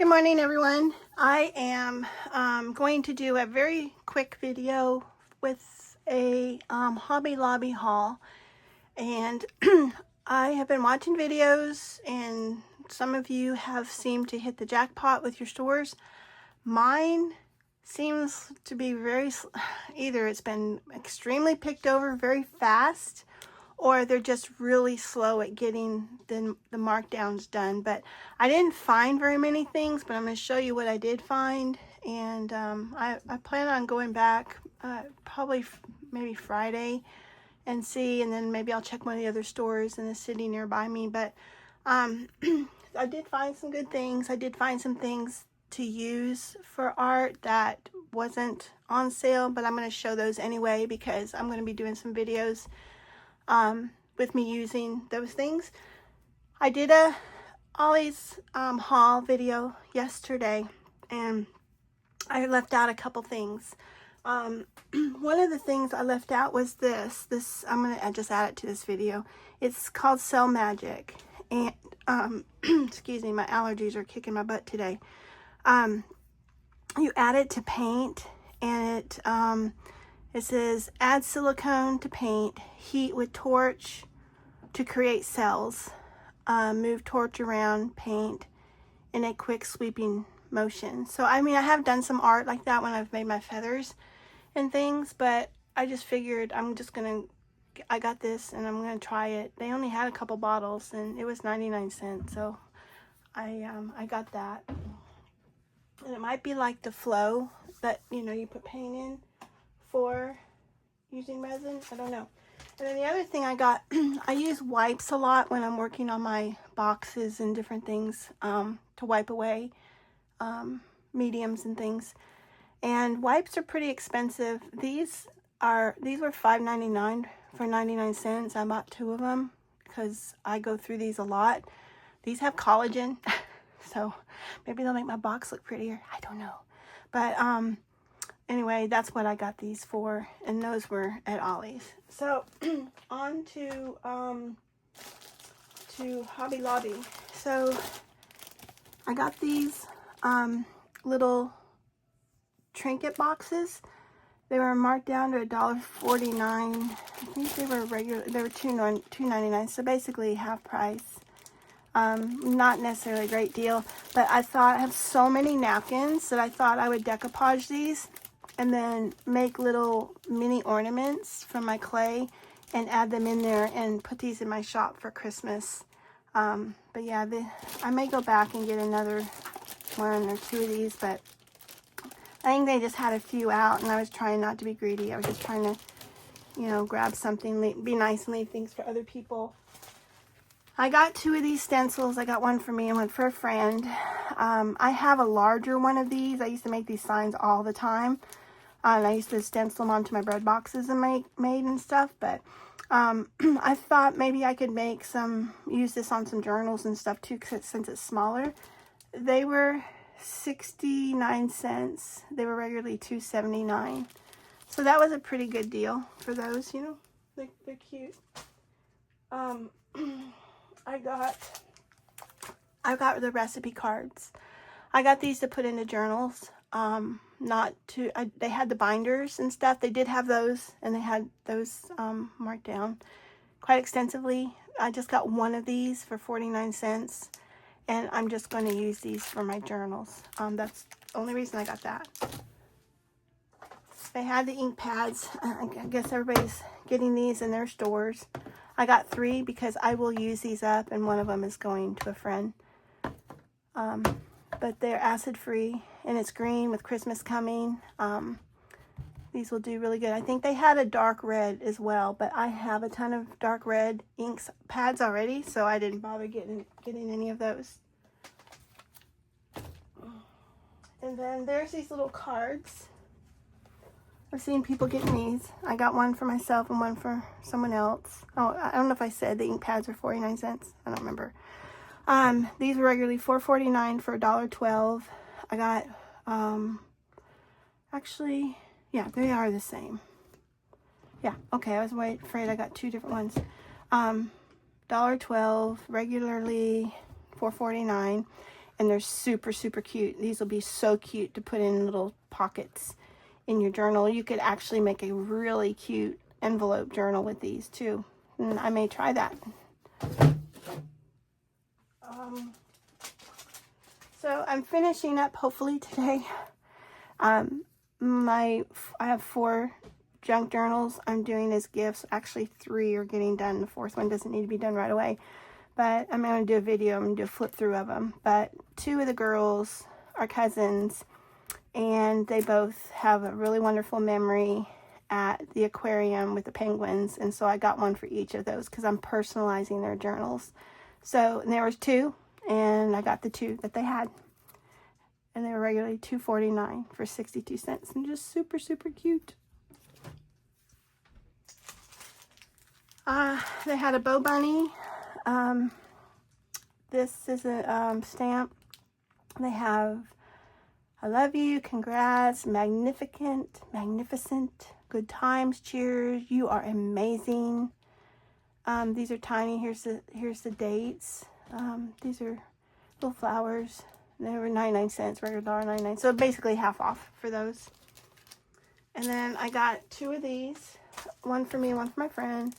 Good morning, everyone. I am going to do a very quick video with a Hobby Lobby haul. And I have been watching videos, and some of you have seemed to hit the jackpot with your stores. Mine seems to be either it's been extremely picked over very fast, or they're just really slow at getting the markdowns done. But I didn't find very many things, but I'm going to show you what I did find. And I plan on going back probably maybe Friday and see, and then maybe I'll check one of the other stores in the city nearby me. But I did find some good things. I did find some things to use for art that wasn't on sale, but I'm going to show those anyway because I'm going to be doing some videos with me using those things. I did a Ollie's haul video yesterday, and I left out a couple things. One of the things I left out was this. I'm gonna just add it to this video. It's called Cell Magic, and excuse me, my allergies are kicking my butt today. You add it to paint, and it says add silicone to paint, heat with torch to create cells, move torch around paint in a quick sweeping motion. So I mean, I have done some art like that when I've made my feathers and things, but I just figured I got this and I'm gonna try it. They only had a couple bottles and it was 99 cents, so I got that. And it might be like the flow that, you know, you put paint in for using resin. I don't know. And then the other thing I got, I use wipes a lot when I'm working on my boxes and different things to wipe away mediums and things. And wipes are pretty expensive. These were $5.99 for 99 cents. I bought 2 of them because I go through these a lot. These have collagen, so maybe they'll make my box look prettier. I don't know. But anyway, that's what I got these for, and those were at Ollie's. So on to Hobby Lobby. So I got these little trinket boxes. They were marked down to $1.49. I think they were regular. They were $2.99. So basically half price. Not necessarily a great deal, but I thought I have so many napkins that I thought I would decoupage these and then make little mini ornaments from my clay and add them in there and put these in my shop for Christmas. But yeah, I may go back and get another 1 or 2 of these, but I think they just had a few out, and I was trying not to be greedy. I was just trying to, you know, grab something, be nice and leave things for other people. I got 2 of these stencils. I got one for me and one for a friend. I have a larger one of these. I used to make these signs all the time. And I used to stencil them onto my bread boxes and made and stuff. But I thought maybe I could use this on some journals and stuff too, since it's smaller. They were 69 cents. They were regularly $2.79. So that was a pretty good deal for those, you know. They're cute. I got the recipe cards. I got these to put into journals. They had the binders and stuff. They did have those, and they had those marked down quite extensively. I just got one of these for 49 cents, and I'm just going to use these for my journals. That's the only reason I got that. They had the ink pads. I guess everybody's getting these in their stores. I got 3 because I will use these up, and one of them is going to a friend. But they're acid-free, and it's green with Christmas coming. These will do really good. I think they had a dark red as well, but I have a ton of dark red inks pads already, so I didn't bother getting any of those. And then there's these little cards. I've seen people getting these. I got one for myself and one for someone else. Oh, I don't know if I said the ink pads were 49 cents. I don't remember. These were regularly $4.49 for $1.12. I got, actually, yeah, they are the same. Yeah, okay, I was afraid I got 2 different ones. $1.12, regularly $4.49. and they're super, super cute. These will be so cute to put in little pockets in your journal. You could actually make a really cute envelope journal with these too. And I may try that. So I'm finishing up hopefully today. I have 4 junk journals I'm doing as gifts. Actually 3 are getting done. The 4th one doesn't need to be done right away. But I'm going to do a video. I'm going to do a flip through of them. But 2 of the girls are cousins, and they both have a really wonderful memory at the aquarium with the penguins. And so I got one for each of those because I'm personalizing their journals. So there was 2, and I got the 2 that they had. And they were regularly $2.49 for 62 cents. And just super, super cute. They had a bow bunny. This is a stamp. They have, I love you, congrats, magnificent, good times, cheers, you are amazing. These are tiny. Here's the dates. These are little flowers. They were 99 cents, regular $1.99. So basically half off for those. And then I got 2 of these. One for me, one for my friend.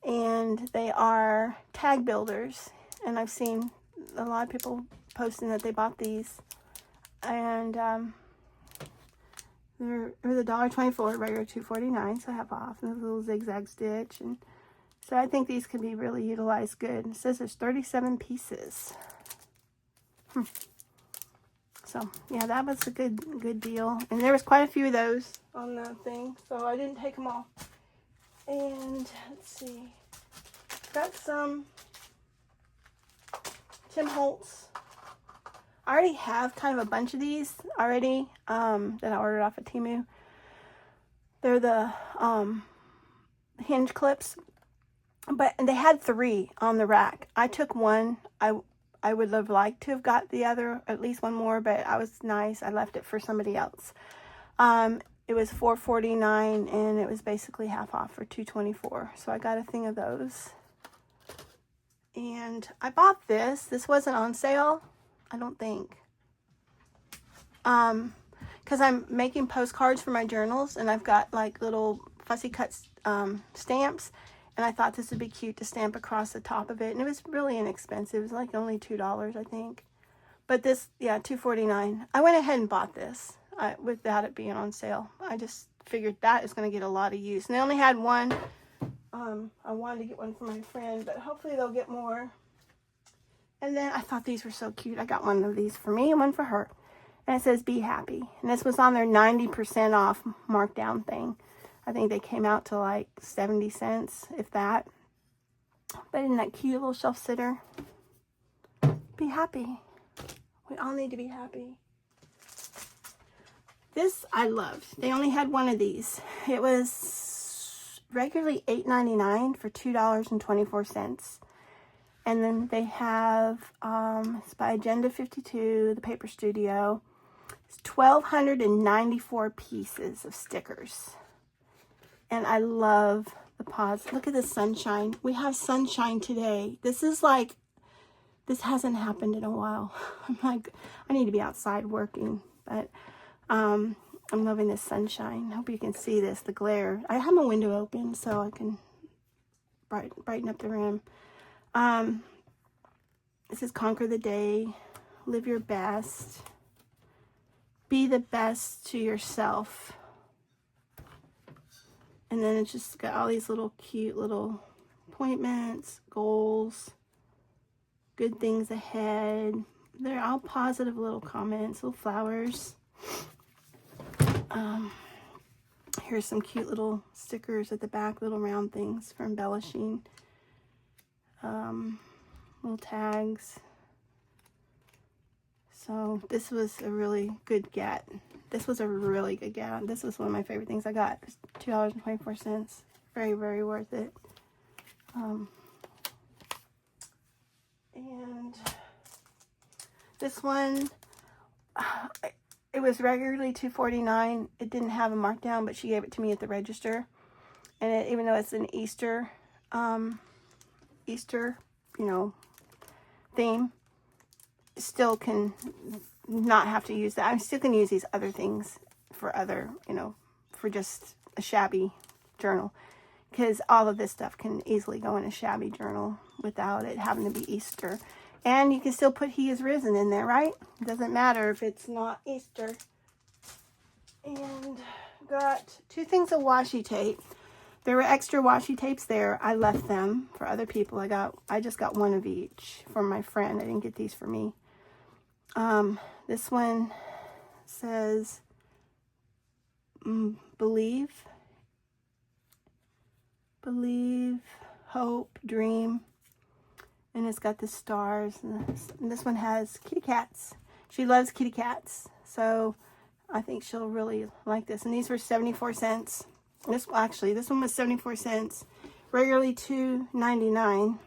And they are tag builders. And I've seen a lot of people posting that they bought these. And they're the $1.24, regular $2.49, so half off. And there's a little zigzag stitch. And so I think these could be really utilized good. It says there's 37 pieces. So yeah, that was a good deal. And there was quite a few of those on the thing, so I didn't take them all. And let's see, got some Tim Holtz. I already have kind of a bunch of these already that I ordered off of Temu. They're the hinge clips, but they had 3 on the rack. I took one. I would have liked to have got the other, at least one more, but I was nice. I left it for somebody else. It was $4.49, and it was basically half off for $2.24. So I got a thing of those. And I bought this. This wasn't on sale, I don't think. Because I'm making postcards for my journals, and I've got like little fussy cut stamps. And I thought this would be cute to stamp across the top of it. And it was really inexpensive. It was like only $2, I think. But this, yeah, $2.49. I went ahead and bought this without it being on sale. I just figured that is going to get a lot of use. And they only had one. I wanted to get one for my friend, but hopefully they'll get more. And then I thought these were so cute. I got one of these for me and one for her. And it says, be happy. And this was on their 90% off markdown thing. I think they came out to like 70 cents, if that. But isn't that cute little shelf sitter? Be happy. We all need to be happy. This I loved. They only had one of these. It was regularly $8.99 for $2.24. And then they have, it's by Agenda 52, the Paper Studio. It's 1,294 pieces of stickers. And I love the paws. Look at the sunshine. We have sunshine today. This is like, this hasn't happened in a while. I'm like, I need to be outside working. But I'm loving this sunshine. Hope you can see this, the glare. I have my window open so I can brighten up the room. This is Conquer the Day. Live your best. Be the best to yourself. And then it's just got all these little cute little appointments, goals, good things ahead. They're all positive little comments, little flowers. Here's some cute little stickers at the back, little round things for embellishing. Little tags. So this was a really good get. This was a really good get. This was one of my favorite things I got. $2.24. Very, very worth it. And this one, it was regularly $2.49. It didn't have a markdown, but she gave it to me at the register. And even though it's an Easter, you know, theme, still can not have to use that. I still can use these other things for other, you know, for just a shabby journal. Because all of this stuff can easily go in a shabby journal without it having to be Easter. And you can still put He is Risen in there, right? It doesn't matter if it's not Easter. And got 2 things of washi tape. There were extra washi tapes there. I left them for other people. I just got 1 of each from my friend. I didn't get these for me. This one says believe, hope, dream, and it's got the stars. And this one has kitty cats. She loves kitty cats, so I think she'll really like this. And these were 74 cents. This one was 74 cents, regularly $2.99,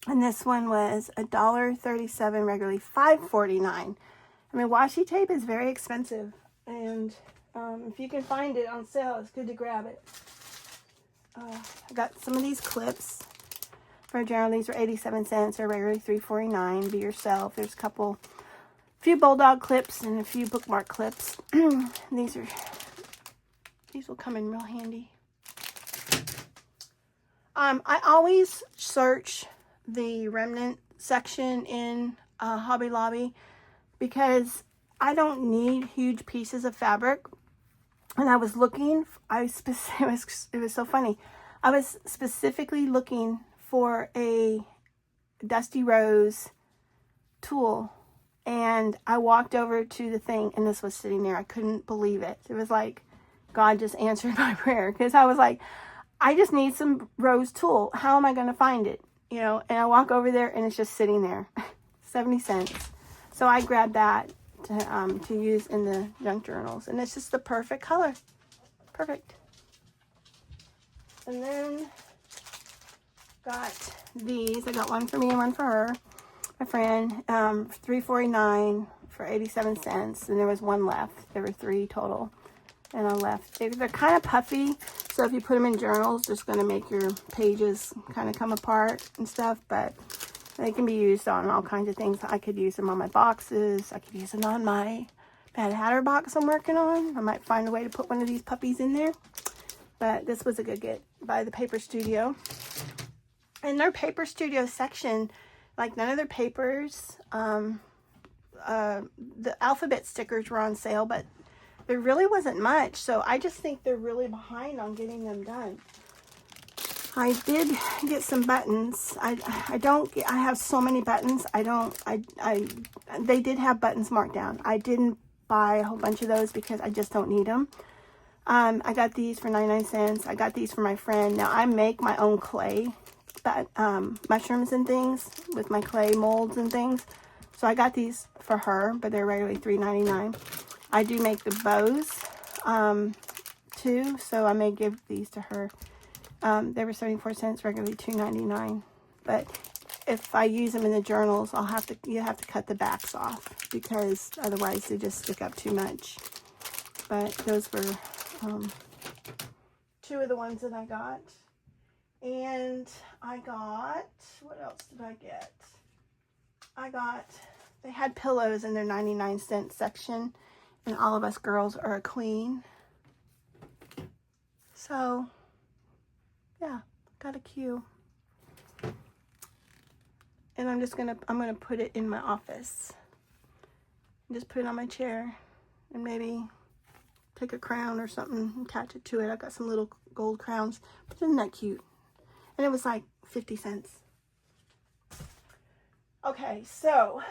and this one was $1.37, regularly $5.49. I mean, washi tape is very expensive, and if you can find it on sale, it's good to grab it. I got some of these clips for a journal. These are 87 cents, or regularly $3.49. Be yourself. There's a few bulldog clips and a few bookmark clips. These will come in real handy. I always search the remnant section in Hobby Lobby because I don't need huge pieces of fabric. And I was looking, it was so funny. I was specifically looking for a Dusty Rose tulle. And I walked over to the thing and this was sitting there. I couldn't believe it. It was like God just answered my prayer, because I was like, I just need some rose tulle. How am I going to find it? You know, and I walk over there and it's just sitting there. 70 cents. So I grabbed that to use in the junk journals. And it's just the perfect color. Perfect. And then got these. I got one for me and one for her, my friend. $3.49 for 87 cents. And there was one left. There were 3 total. And I left. They're kind of puffy, so if you put them in journals, it's going to make your pages kind of come apart and stuff, but they can be used on all kinds of things. I could use them on my boxes. I could use them on my Mad Hatter box I'm working on. I might find a way to put one of these puppies in there, but this was a good get by the Paper Studio. In their Paper Studio section, like none of their papers, the alphabet stickers were on sale, but there really wasn't much, so I just think they're really behind on getting them done. I did get some buttons. I have so many buttons. They did have buttons marked down. I didn't buy a whole bunch of those because I just don't need them. I got these for 99 cents. I got these for my friend. Now, I make my own clay, mushrooms and things with my clay molds and things. So I got these for her, but they're regularly $3.99. I do make the bows, too, so I may give these to her. They were 74 cents, regularly $2.99. But if I use them in the journals, you have to cut the backs off, because otherwise they just stick up too much. But those were 2 of the ones that I got. And I got, what else did I get? They had pillows in their 99-cent section. And All of Us Girls Are a Queen. So, yeah, got a cue. And I'm gonna put it in my office. Just put it on my chair. And maybe take a crown or something and attach it to it. I got some little gold crowns. But isn't that cute? And it was like 50 cents. Okay, so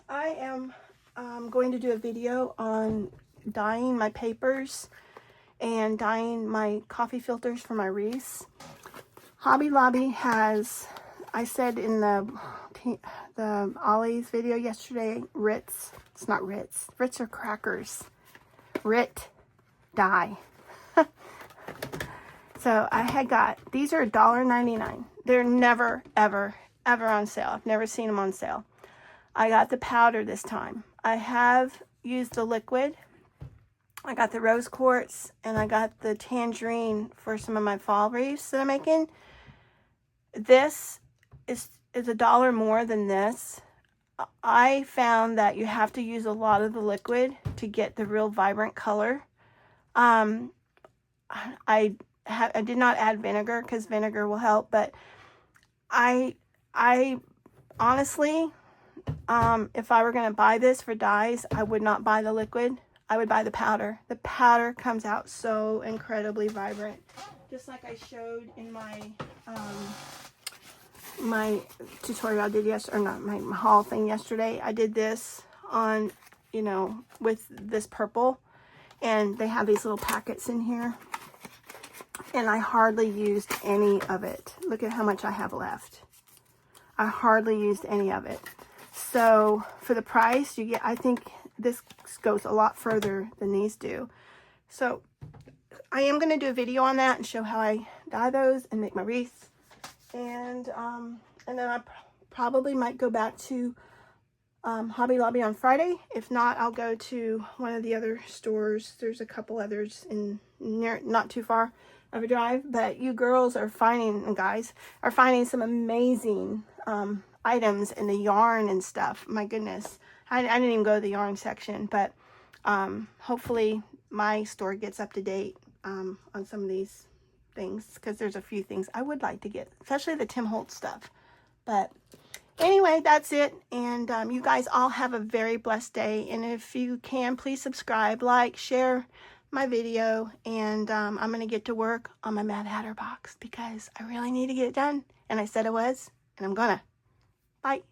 I am going to do a video on dyeing my papers and dyeing my coffee filters for my wreaths. Hobby Lobby has, I said in the Ollies video yesterday, Ritz. It's not Ritz. Ritz are crackers. Rit dye. So I had got, these are $1.99. They're never, ever, ever on sale. I've never seen them on sale. I got the powder this time. I have used the liquid. I got the rose quartz and I got the tangerine for some of my fall wreaths that I'm making. This is $1 more than this. I found that you have to use a lot of the liquid to get the real vibrant color. I did not add vinegar because vinegar will help, but I honestly, if I were going to buy this for dyes, I would not buy the liquid. I would buy the powder. The powder comes out so incredibly vibrant. Just like I showed in my my tutorial I did yesterday, or not, my haul thing yesterday. I did this on, you know, with this purple, and they have these little packets in here, and I hardly used any of it. Look at how much I have left. I hardly used any of it. So for the price you get, I think this goes a lot further than these do. So I am going to do a video on that and show how I dye those and make my wreaths. And then I probably might go back to Hobby Lobby on Friday. If not, I'll go to one of the other stores. There's a couple others in near, not too far of a drive. But you girls are finding, and guys are finding some amazing items in the yarn and stuff. My goodness, I didn't even go to the yarn section, but hopefully my store gets up to date on some of these things, because there's a few things I would like to get, especially the Tim Holtz stuff. But anyway, that's it. And you guys all have a very blessed day. And if you can, please subscribe, like, share my video. And I'm going to get to work on my Mad Hatter box because I really need to get it done. And I said I was, and I'm gonna. Bye.